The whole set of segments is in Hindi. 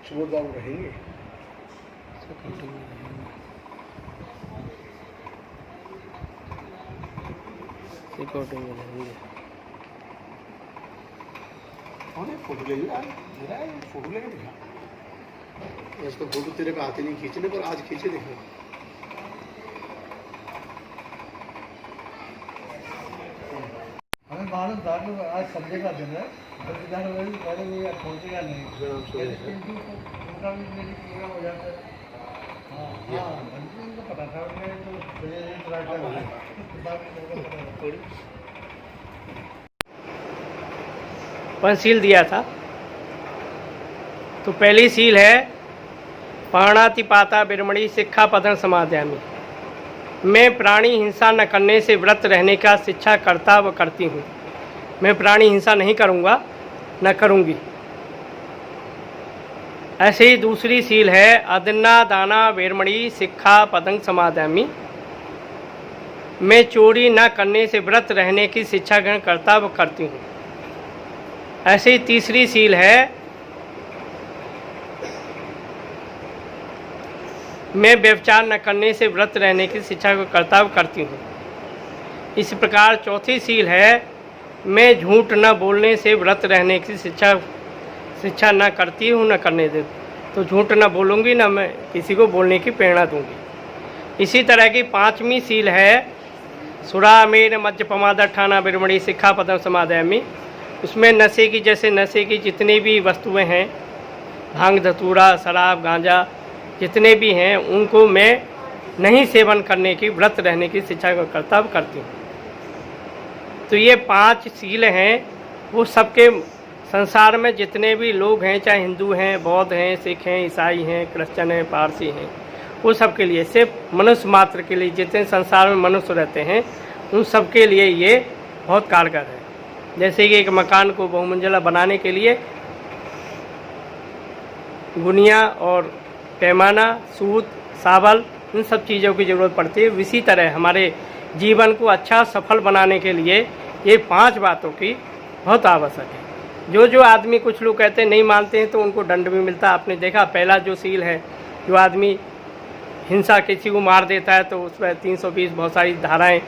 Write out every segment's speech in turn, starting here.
सुबोध बाबू रहेंगे रिकॉर्डिंग में रहेंगे। फोटो ले फोटो लेके दिखा इसको। फोटो तेरे को आते नहीं खींचने पर आज खींचे देखो। हमें मालूम था कि आज संडे का दिन है, पहले पहुंचेगा नहीं उनका भी मेरी प्रोग्राम हो जाता है। हाँ उनको पता था पंचशील दिया था। तो पहली सील है पाणातिपाता बिरमणी शिक्षा पदन समाध्यामी। मैं प्राणी हिंसा न करने से व्रत रहने का शिक्षा करता व करती हूँ। मैं प्राणी हिंसा नहीं करूँगा, न करूँगी। ऐसे ही दूसरी सील है अदन्ना दाना बिरमणी शिक्षा पदं समाध्यामी। मैं चोरी न करने से व्रत रहने की शिक्षा ग्रहण करता व करती हूँ। ऐसे ही तीसरी सील है मैं व्यभिचार न करने से व्रत रहने की शिक्षा को करता व करती हूँ। इस प्रकार चौथी सील है मैं झूठ न बोलने से व्रत रहने की शिक्षा न करती हूँ, न करने दे। तो झूठ न बोलूँगी, न मैं किसी को बोलने की प्रेरणा दूँगी। इसी तरह की पांचवी सील है सुरामेर मज्जपमादठाना बिरमणी शिक्षा पदम समाध्यामी। उसमें नशे की, जैसे नशे की जितनी भी वस्तुएं हैं, भांग धतूरा शराब गांजा जितने भी हैं, उनको मैं नहीं सेवन करने की, व्रत रहने की शिक्षा को करता करती हूँ। तो ये 5 सील हैं, वो सबके संसार में जितने भी लोग हैं, चाहे हिंदू हैं, बौद्ध हैं, सिख हैं, ईसाई हैं, क्रिश्चियन हैं, पारसी हैं, वो सब के लिए, सिर्फ मनुष्य मात्र के लिए, जितने संसार में मनुष्य रहते हैं उन सब के लिए ये बहुत कारगर है। जैसे कि एक मकान को बहुमंजिला बनाने के लिए गुनिया और पैमाना, सूत, सावल, इन सब चीज़ों की ज़रूरत पड़ती है। इसी तरह हमारे जीवन को अच्छा सफल बनाने के लिए ये 5 बातों की बहुत आवश्यक है। जो आदमी, कुछ लोग कहते हैं नहीं मानते हैं तो उनको दंड भी मिलता है। आपने देखा पहला जो सील है, जो आदमी हिंसा किसी को मार देता है तो उस पर 320 बहुत सारी धाराएँ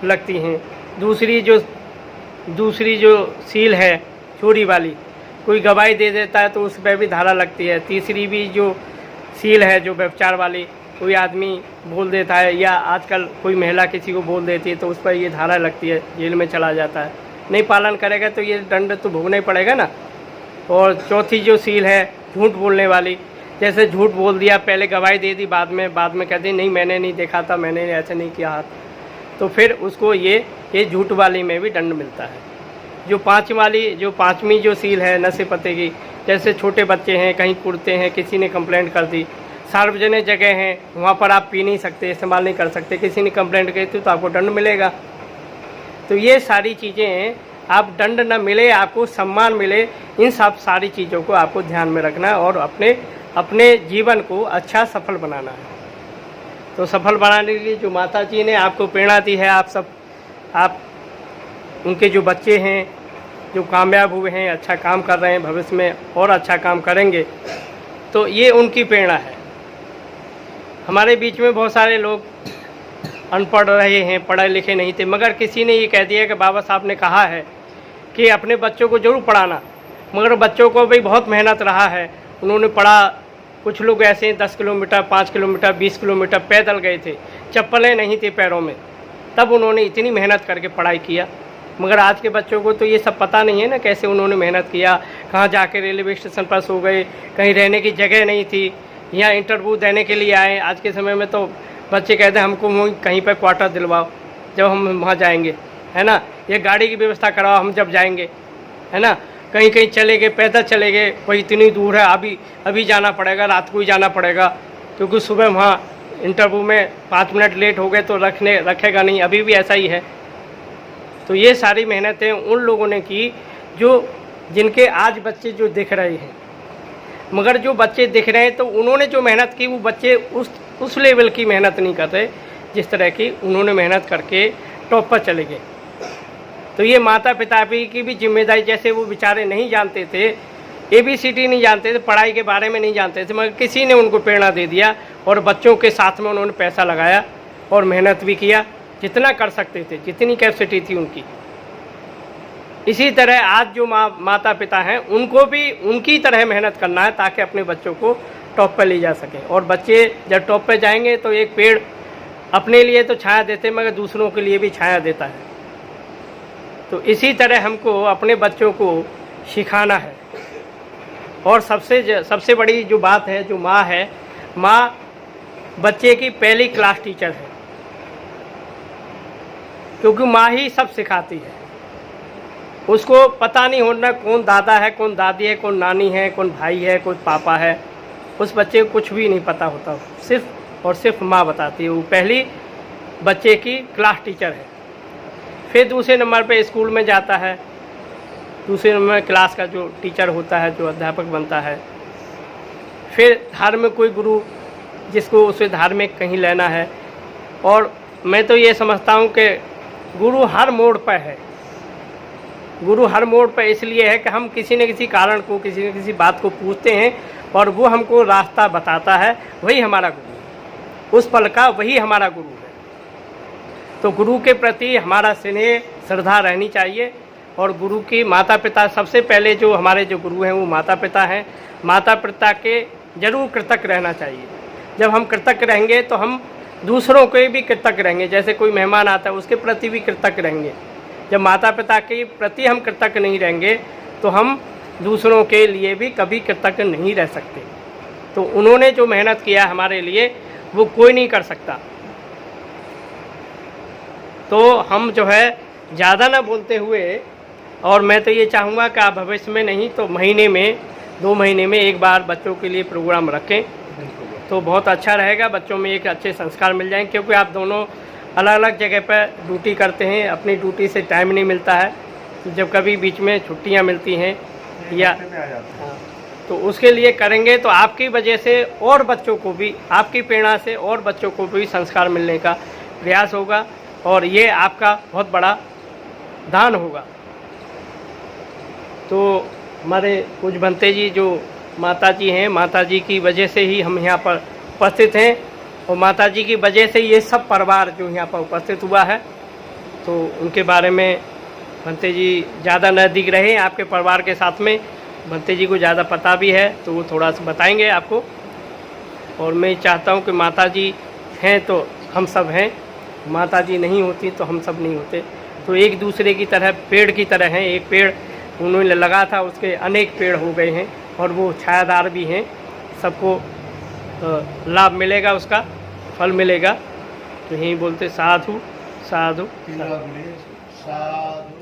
लगती हैं। दूसरी जो सील है चोरी वाली, कोई गवाही दे देता है तो उस पर भी धारा लगती है। तीसरी भी जो सील है जो व्यभिचार वाली, कोई आदमी बोल देता है या आजकल कोई महिला किसी को बोल देती है तो उस पर ये धारा लगती है, जेल में चला जाता है। नहीं पालन करेगा तो ये दंड तो भोगना ही पड़ेगा ना। और चौथी जो सील है झूठ बोलने वाली, जैसे झूठ बोल दिया, पहले गवाही दे दी, बाद में कह दी नहीं मैंने नहीं देखा था, मैंने ऐसा नहीं किया, तो फिर उसको ये झूठ वाली में भी दंड मिलता है। जो पांचवी जो सील है नशे पते की, जैसे छोटे बच्चे हैं, कहीं कुड़ते हैं, किसी ने कंप्लेंट कर दी, सार्वजनिक जगह हैं, वहाँ पर आप पी नहीं सकते, इस्तेमाल नहीं कर सकते, किसी ने कंप्लेंट की तो आपको दंड मिलेगा। तो ये सारी चीज़ें हैं, आप दंड न मिले, आपको सम्मान मिले, इन सब सारी चीज़ों को आपको ध्यान में रखना है और अपने जीवन को अच्छा सफल बनाना है। तो सफल बनाने के लिए जो माता जी ने आपको प्रेरणा दी है, आप उनके जो बच्चे हैं जो कामयाब हुए हैं, अच्छा काम कर रहे हैं, भविष्य में और अच्छा काम करेंगे, तो ये उनकी प्रेरणा है। हमारे बीच में बहुत सारे लोग अनपढ़ रहे हैं, पढ़े लिखे नहीं थे, मगर किसी ने ये कह दिया कि बाबा साहब ने कहा है कि अपने बच्चों को ज़रूर पढ़ाना, मगर बच्चों को भी बहुत मेहनत रहा है, उन्होंने पढ़ा। कुछ लोग ऐसे हैं 10 किलोमीटर, 5 किलोमीटर, 20 किलोमीटर पैदल गए थे, चप्पलें नहीं थी पैरों में, तब उन्होंने इतनी मेहनत करके पढ़ाई किया। मगर आज के बच्चों को तो ये सब पता नहीं है ना, कैसे उन्होंने मेहनत किया, कहाँ जाके रेलवे स्टेशन पर सो गए, कहीं रहने की जगह नहीं थी, यहाँ इंटरव्यू देने के लिए आए। आज के समय में तो बच्चे कहते हैं हमको कहीं पर क्वार्टर दिलवाओ, जब हम वहाँ जाएंगे, है ना। ये गाड़ी की व्यवस्था कराओ हम जब जाएंगे, है ना। कहीं कहीं चले गए, पैदल चले गए, कोई इतनी दूर है, अभी जाना पड़ेगा, रात को ही जाना पड़ेगा, क्योंकि सुबह वहाँ इंटरव्यू में 5 मिनट लेट हो गए तो रखेगा नहीं, अभी भी ऐसा ही है। तो ये सारी मेहनतें उन लोगों ने की जिनके आज बच्चे जो दिख रहे हैं। मगर जो बच्चे दिख रहे हैं तो उन्होंने जो मेहनत की वो बच्चे उस लेवल की मेहनत नहीं कर रहे जिस तरह की उन्होंने मेहनत करके टॉप पर चले गए। तो ये माता पिता की भी जिम्मेदारी, जैसे वो बेचारे नहीं जानते थे, ABCD नहीं जानते थे, पढ़ाई के बारे में नहीं जानते थे, मगर किसी ने उनको प्रेरणा दे दिया और बच्चों के साथ में उन्होंने पैसा लगाया और मेहनत भी किया जितना कर सकते थे, जितनी कैपेसिटी थी उनकी। इसी तरह आज जो माता पिता हैं उनको भी उनकी तरह मेहनत करना है ताकि अपने बच्चों को टॉप पर ले जा सकें। और बच्चे जब टॉप पर जाएंगे तो एक पेड़ अपने लिए तो छाया देते मगर दूसरों के लिए भी छाया देता है। तो इसी तरह हमको अपने बच्चों को सिखाना है। और सबसे बड़ी जो बात है, जो माँ है, माँ बच्चे की पहली क्लास टीचर है, क्योंकि माँ ही सब सिखाती है। उसको पता नहीं होना कौन दादा है, कौन दादी है, कौन नानी है, कौन भाई है, कौन पापा है, उस बच्चे को कुछ भी नहीं पता होता, सिर्फ और सिर्फ माँ बताती है। वो पहली बच्चे की क्लास टीचर है। फिर दूसरे नंबर पे स्कूल में जाता है, दूसरे नंबर में क्लास का जो टीचर होता है, जो अध्यापक बनता है। फिर धार्मिक कोई गुरु जिसको उसे धार्मिक कहीं लेना है। और मैं तो ये समझता हूँ कि गुरु हर मोड़ पर है। गुरु हर मोड़ पर इसलिए है कि हम किसी न किसी कारण को, किसी न किसी बात को पूछते हैं और वो हमको रास्ता बताता है, वही हमारा गुरु है। उस पल का वही हमारा गुरु है। तो गुरु के प्रति हमारा स्नेह, श्रद्धा रहनी चाहिए। और गुरु की माता पिता, सबसे पहले जो हमारे जो गुरु हैं वो माता पिता हैं। माता पिता के जरूर कृतज्ञ रहना चाहिए। जब हम कृतज्ञ रहेंगे तो हम दूसरों के भी कृतज्ञ रहेंगे। जैसे कोई मेहमान आता है उसके प्रति भी कृतज्ञ रहेंगे। जब माता पिता के प्रति हम कृतज्ञ नहीं रहेंगे तो हम दूसरों के लिए भी कभी कृतज्ञ नहीं रह सकते। तो उन्होंने जो मेहनत किया हमारे लिए वो कोई नहीं कर सकता। तो हम जो है ज़्यादा ना बोलते हुए, और मैं तो ये चाहूँगा कि आप भविष्य में नहीं तो महीने में, 2 महीने में एक बार बच्चों के लिए प्रोग्राम रखें तो बहुत अच्छा रहेगा। बच्चों में एक अच्छे संस्कार मिल जाएंगे, क्योंकि आप दोनों अलग अलग जगह पर ड्यूटी करते हैं, अपनी ड्यूटी से टाइम नहीं मिलता है। तो जब कभी बीच में छुट्टियां मिलती हैं या तो उसके लिए करेंगे तो आपकी वजह से और बच्चों को भी, आपकी प्रेरणा से और बच्चों को भी संस्कार मिलने का प्रयास होगा और ये आपका बहुत बड़ा दान होगा। तो हमारे कुछ भंते जी जो माता जी हैं, माता जी की वजह से ही हम यहाँ पर उपस्थित हैं और माता जी की वजह से ये सब परिवार जो यहाँ पर उपस्थित हुआ है। तो उनके बारे में भंते जी ज़्यादा नज़दीक रहे आपके परिवार के साथ में, भंते जी को ज़्यादा पता भी है तो वो थोड़ा सा बताएंगे आपको। और मैं चाहता हूँ कि माता जी हैं तो हम सब हैं, माता जी नहीं होती तो हम सब नहीं होते। तो एक दूसरे की तरह, पेड़ की तरह हैं। एक पेड़ उन्होंने लगा था, उसके अनेक पेड़ हो गए हैं और वो छायादार भी हैं। सबको लाभ मिलेगा, उसका फल मिलेगा। तो यही बोलते साधु साधु साधु।